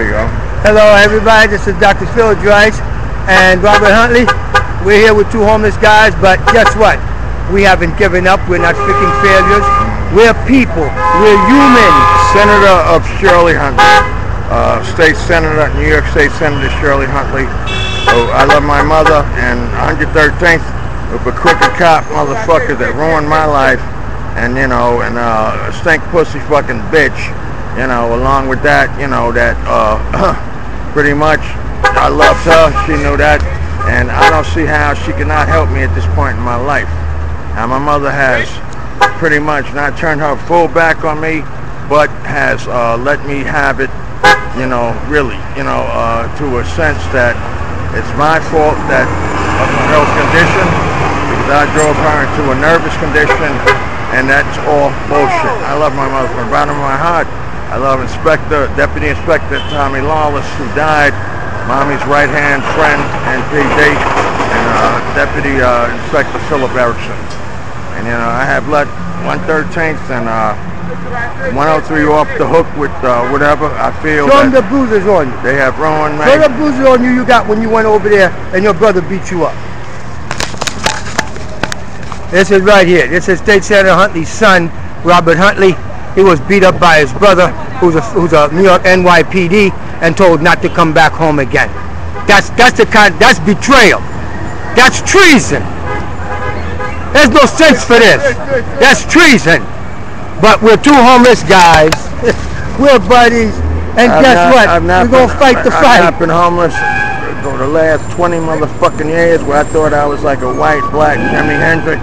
There you go. Hello everybody, this is Dr. Phil Dries and Robert Huntley. We're here with two homeless guys, but guess what? We haven't given up. We're not freaking failures. We're people. We're human. Senator of Shirley Huntley, State Senator, New York State Senator Shirley Huntley. I love my mother, and 113th with a crooked cop motherfucker that ruined my life, and you know, and a stink pussy fucking bitch, you know, along with that, you know, that pretty much I loved her, she knew that, and I don't see how she cannot help me at this point in my life. Now my mother has pretty much not turned her full back on me, but has let me have it, you know, really, you know, to a sense that it's my fault that of my health condition, because I drove her into a nervous condition, and that's all bullshit. I love my mother from the bottom of my heart. I love Deputy Inspector Tommy Lawless, who died, Mommy's right-hand friend, NPD, and Deputy Inspector Philip Erickson. And you know, I have let 113th and 103 off the hook with whatever I feel. Show them the bruises on you. They have ruined me. Show the bruises on you got when you went over there and your brother beat you up. This is right here. This is State Senator Huntley's son, Robert Huntley. He was beat up by his brother, who's a New York NYPD, and told not to come back home again. That's betrayal. That's treason. There's no sense for this. That's treason. But we're two homeless guys. We're buddies. And guess what? We're going to fight the fight. I've been homeless for the last 20 motherfucking years, where I thought I was like a white, black Jimi Hendrix,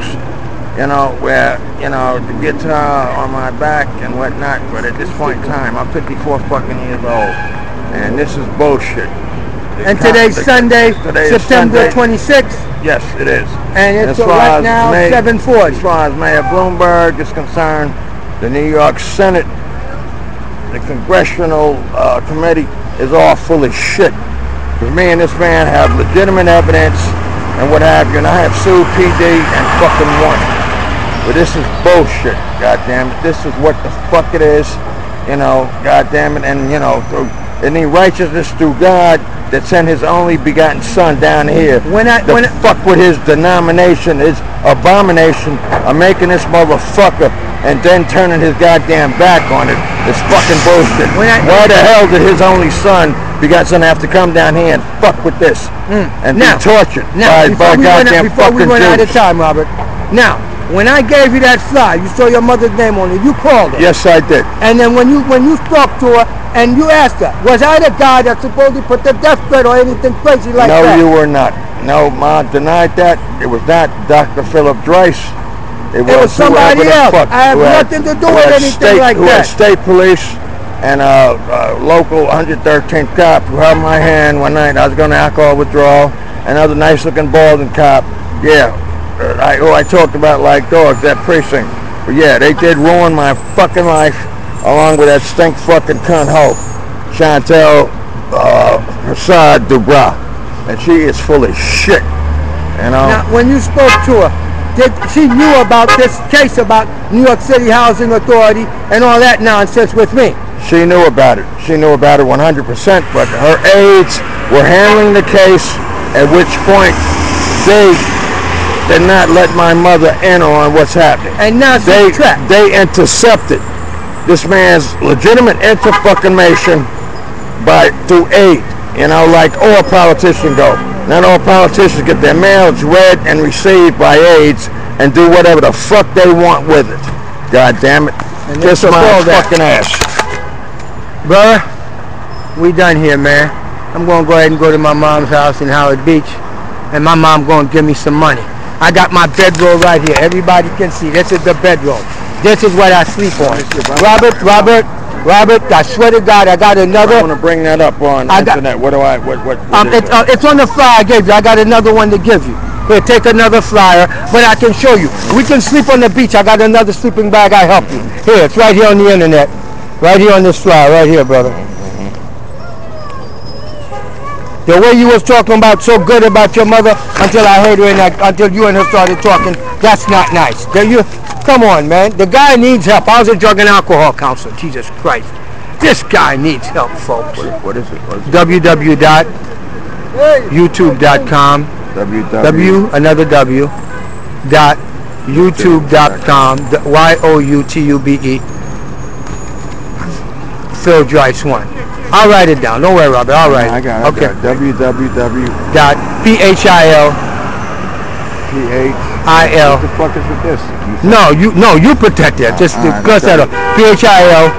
you know, where, you know, the guitar on my back and whatnot. But at this point in time, I'm 54 fucking years old. And this is bullshit. And today's Sunday, September 26th. Yes, it is. And it's right now 7:40. As far as Mayor Bloomberg is concerned, the New York Senate, the Congressional Committee is all full of shit. Because me and this man have legitimate evidence and what have you, and I have sued PD and fucking won. But this is bullshit, goddamn it. This is what the fuck it is, you know, goddamn it. And you know, through any righteousness through God that sent his only begotten son down here. Fuck with his denomination, his abomination of making this motherfucker and then turning his goddamn back on it. It's fucking bullshit. Why the hell did his only son begotten son have to come down here and fuck with this and be tortured by goddamn fucking Jews? Before we run out of time, Robert. Now, when I gave you that fly, you saw your mother's name on it. You called her. Yes, I did. And then when you spoke to her and you asked her, was I the guy that supposedly put the death threat or anything crazy like that? No, you were not. No, Ma denied that. It was not Dr. Philip Dries. It was somebody else. I have nothing to do with anything like that. State police and local 113th cop who held my hand one night. I was going to alcohol withdrawal. Another nice-looking balding cop. Yeah. I talked about like dogs, that precinct. But yeah, they did ruin my fucking life, along with that stink fucking cunt hoe, Chantel Prasad Dubra. And she is full of shit, you know. Now, when you spoke to her, she knew about this case about New York City Housing Authority and all that nonsense with me? She knew about it. She knew about it 100%, but her aides were handling the case, at which point they did not let my mother in on what's happening. And now she's trapped. They intercepted this man's legitimate inter-fucking-mation through aid, you know, like all politicians go. Not all politicians get their mails read and received by aides and do whatever the fuck they want with it. God damn it. And kiss my fucking ass. Brother, we done here, man. I'm going to go ahead and go to my mom's house in Howard Beach, and my mom going to give me some money. I got my bedroll right here. Everybody can see. This is the bedroll. This is what I sleep on. Robert, I swear to God, I got another. I want to bring that up on internet. What? It's on the flyer I gave you. I got another one to give you. Here, take another flyer, but I can show you. We can sleep on the beach. I got another sleeping bag. I help you. Here, it's right here on the internet. Right here on this flyer. Right here, brother. The way you was talking about so good about your mother until I heard her until you and her started talking, that's not nice. Come on, man. The guy needs help. I was a drug and alcohol counselor. Jesus Christ. This guy needs help, folks. What is it? www.youtube.com another W .youtube.com YOUTUBE Phil Joyce 1. I'll write it down. Don't worry, Robert. I'll write it. I got it. Okay. www.phil. What the fuck is with this? No, you protect it. Just cross that off. PHIL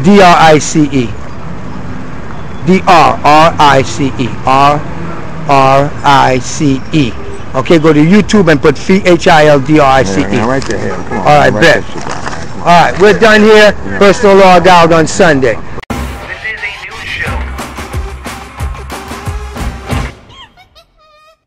DRICE. DRRICE. Okay, go to YouTube and put PHILDRICE. Yeah, right there. Come on, all right, bet. All right, we're done here. Yeah. Personal log out on Sunday. This is a news show.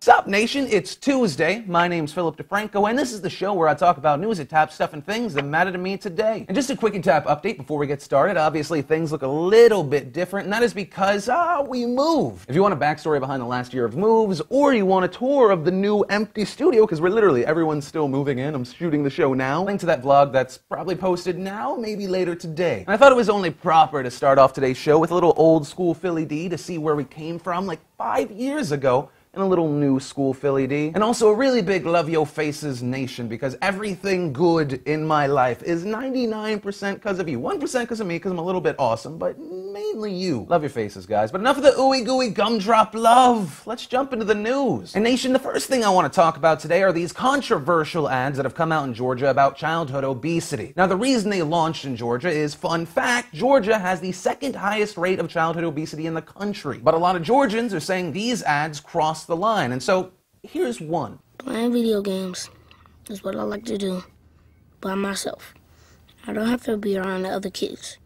Sup, nation? It's Tuesday. My name's Philip DeFranco, and this is the show where I talk about news that top stuff and things that matter to me today. And just a quick tap update before we get started. Obviously, things look a little bit different, and that is because, we moved. If you want a backstory behind the last year of moves, or you want a tour of the new empty studio, because we're literally, everyone's still moving in. I'm shooting the show now. Link to that vlog that's probably posted now, maybe later today. And I thought it was only proper to start off today's show with a little old school Philly D to see where we came from like 5 years ago. And a little new school Philly D. And also a really big love your faces nation, because everything good in my life is 99% because of you. 1% because of me, because I'm a little bit awesome, but mainly you. Love your faces, guys. But enough of the ooey gooey gumdrop love. Let's jump into the news. And nation, the first thing I want to talk about today are these controversial ads that have come out in Georgia about childhood obesity. Now, the reason they launched in Georgia is, fun fact, Georgia has the second highest rate of childhood obesity in the country. But a lot of Georgians are saying these ads cross the line, and so here's one. Playing video games is what I like to do by myself. I don't have to be around the other kids.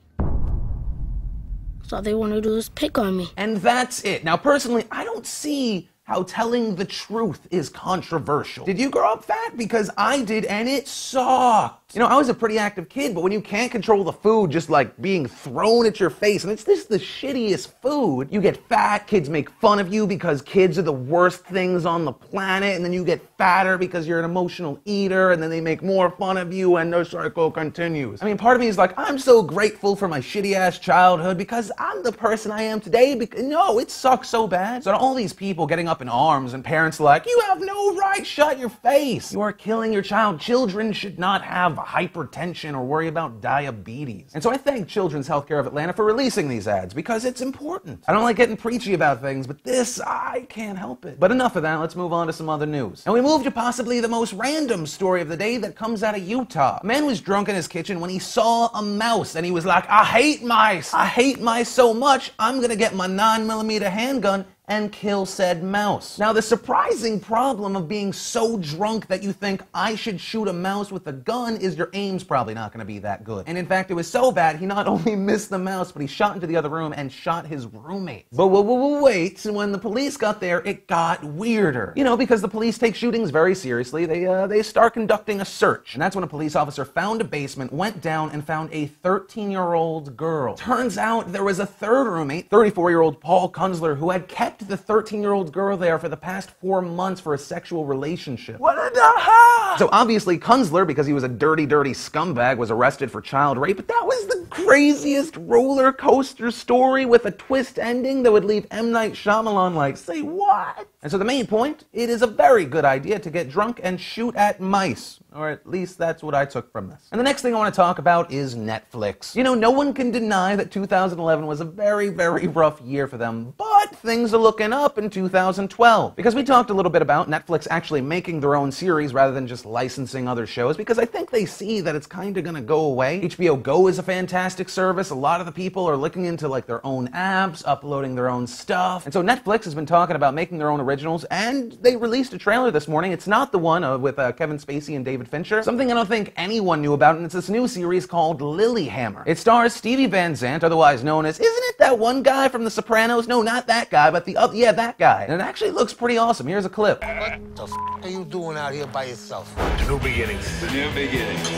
So all they want to do is pick on me. And that's it. Now, personally, I don't see how telling the truth is controversial. Did you grow up fat? Because I did, and it sucked. You know, I was a pretty active kid, but when you can't control the food just like being thrown at your face, and it's the shittiest food, you get fat, kids make fun of you because kids are the worst things on the planet, and then you get fatter because you're an emotional eater, and then they make more fun of you, and the cycle continues. I mean, part of me is like, I'm so grateful for my shitty-ass childhood because I'm the person I am today, because, no, it sucks so bad. So all these people getting up in arms and parents like, you have no right, shut your face. You are killing your child. Children should not have hypertension or worry about diabetes. And so I thank Children's Healthcare of Atlanta for releasing these ads because it's important. I don't like getting preachy about things, but this, I can't help it. But enough of that, let's move on to some other news. And we move to possibly the most random story of the day that comes out of Utah. A man was drunk in his kitchen when he saw a mouse and he was like, I hate mice. I hate mice so much, I'm gonna get my 9mm handgun and kill said mouse. Now, the surprising problem of being so drunk that you think I should shoot a mouse with a gun is your aim's probably not gonna be that good. And in fact, it was so bad, he not only missed the mouse, but he shot into the other room and shot his roommate. But wait, when the police got there, it got weirder. You know, because the police take shootings very seriously, they start conducting a search. And that's when a police officer found a basement, went down, and found a 13-year-old girl. Turns out there was a third roommate, 34-year-old Paul Kunzler, who had kept the 13-year-old girl there for the past 4 months for a sexual relationship. What the hell? So obviously Kunzler, because he was a dirty scumbag, was arrested for child rape, but that was the craziest roller coaster story with a twist ending that would leave M. Night Shyamalan like, say what? And so the main point, it is a very good idea to get drunk and shoot at mice. Or at least that's what I took from this. And the next thing I want to talk about is Netflix. You know, no one can deny that 2011 was a very rough year for them, but things are looking up in 2012. Because we talked a little bit about Netflix actually making their own series rather than just licensing other shows, because I think they see that it's kind of gonna go away. HBO Go is a fantastic service. A lot of the people are looking into like their own apps, uploading their own stuff. And so Netflix has been talking about making their own originals, and they released a trailer this morning. It's not the one with Kevin Spacey and David Fincher. Something I don't think anyone knew about, and it's this new series called Lilyhammer. It stars Stevie Van Zandt, otherwise known as, isn't it that one guy from The Sopranos? No, not that guy, but the other, yeah, that guy. And it actually looks pretty awesome. Here's a clip. What the f are you doing out here by yourself? The new beginnings. The new beginnings.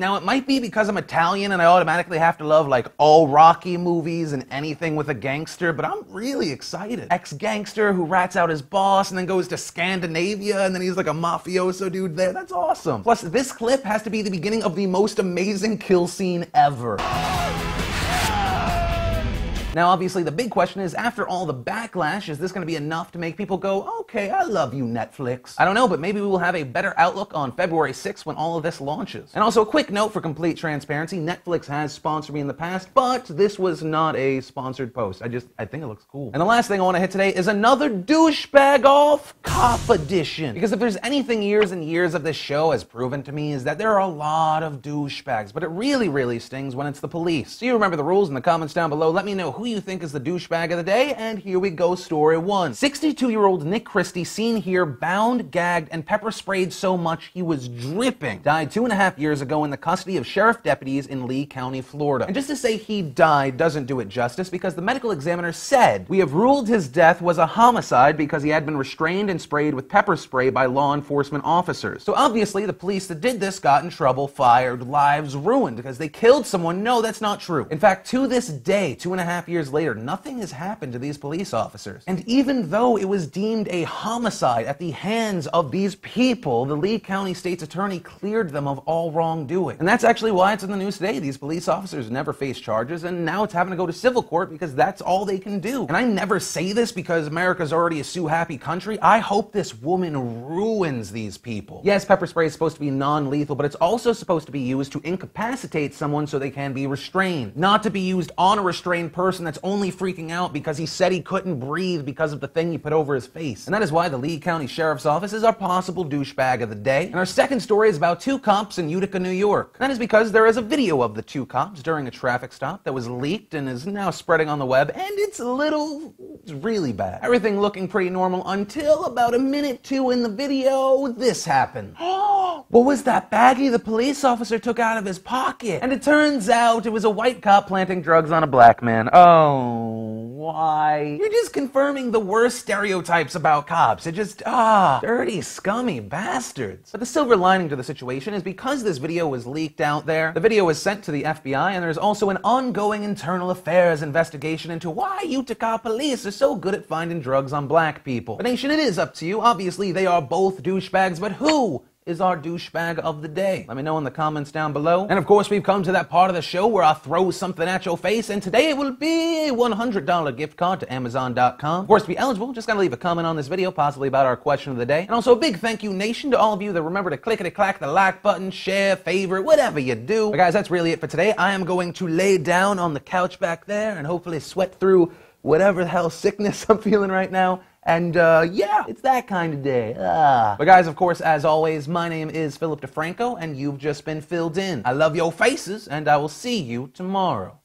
Now, it might be because I'm Italian and I automatically have to love like all Rocky movies and anything with a gangster, but I'm really excited. Ex-gangster who rats out his boss and then goes to Scandinavia and then he's like a mafioso dude there. That's awesome. Plus, this clip has to be the beginning of the most amazing kill scene ever. Now, obviously, the big question is, after all the backlash, is this going to be enough to make people go, okay, I love you, Netflix? I don't know, but maybe we will have a better outlook on February 6th when all of this launches. And also, a quick note for complete transparency, Netflix has sponsored me in the past, but this was not a sponsored post. I think it looks cool. And the last thing I want to hit today is another douchebag off cop edition. Because if there's anything years and years of this show has proven to me is that there are a lot of douchebags, but it really, really stings when it's the police. So you remember the rules in the comments down below. Let me know who you think is the douchebag of the day, and here we go, story one. 62-year-old Nick Christie, seen here bound, gagged, and pepper sprayed so much he was dripping, died 2.5 years ago in the custody of sheriff deputies in Lee County, Florida. And just to say he died doesn't do it justice, because the medical examiner said, "We have ruled his death was a homicide because he had been restrained and sprayed with pepper spray by law enforcement officers." So obviously the police that did this got in trouble, fired, lives ruined because they killed someone. No, that's not true. In fact, to this day, 2.5 years later, nothing has happened to these police officers. And even though it was deemed a homicide at the hands of these people, the Lee County State's attorney cleared them of all wrongdoing. And that's actually why it's in the news today. These police officers never face charges, and now it's having to go to civil court because that's all they can do. And I never say this because America's already a sue-happy country. I hope this woman ruins these people. Yes, pepper spray is supposed to be non-lethal, but it's also supposed to be used to incapacitate someone so they can be restrained. Not to be used on a restrained person that's only freaking out because he said he couldn't breathe because of the thing he put over his face. And that is why the Lee County Sheriff's Office is our possible douchebag of the day. And our second story is about two cops in Utica, New York. And that is because there is a video of the two cops during a traffic stop that was leaked and is now spreading on the web, and it's really bad. Everything looking pretty normal until about a minute 2 in the video, this happened. What was that baggie the police officer took out of his pocket? And it turns out it was a white cop planting drugs on a black man. Oh, why? You're just confirming the worst stereotypes about cops. It just, dirty, scummy bastards. But the silver lining to the situation is because this video was leaked out there, the video was sent to the FBI, and there's also an ongoing internal affairs investigation into why Utica police are so good at finding drugs on black people. But nation, it is up to you. Obviously, they are both douchebags, but who is our douchebag of the day? Let me know in the comments down below. And of course, we've come to that part of the show where I throw something at your face, and today it will be a $100 gift card to Amazon.com. Of course, to be eligible, just gotta leave a comment on this video, possibly about our question of the day. And also a big thank you, nation, to all of you that remember to clickety-clack the like button, share, favorite, whatever you do. But guys, that's really it for today. I am going to lay down on the couch back there and hopefully sweat through whatever the hell sickness I'm feeling right now. And yeah, it's that kind of day. But guys, of course, as always, my name is Philip DeFranco, and you've just been filled in. I love your faces, and I will see you tomorrow.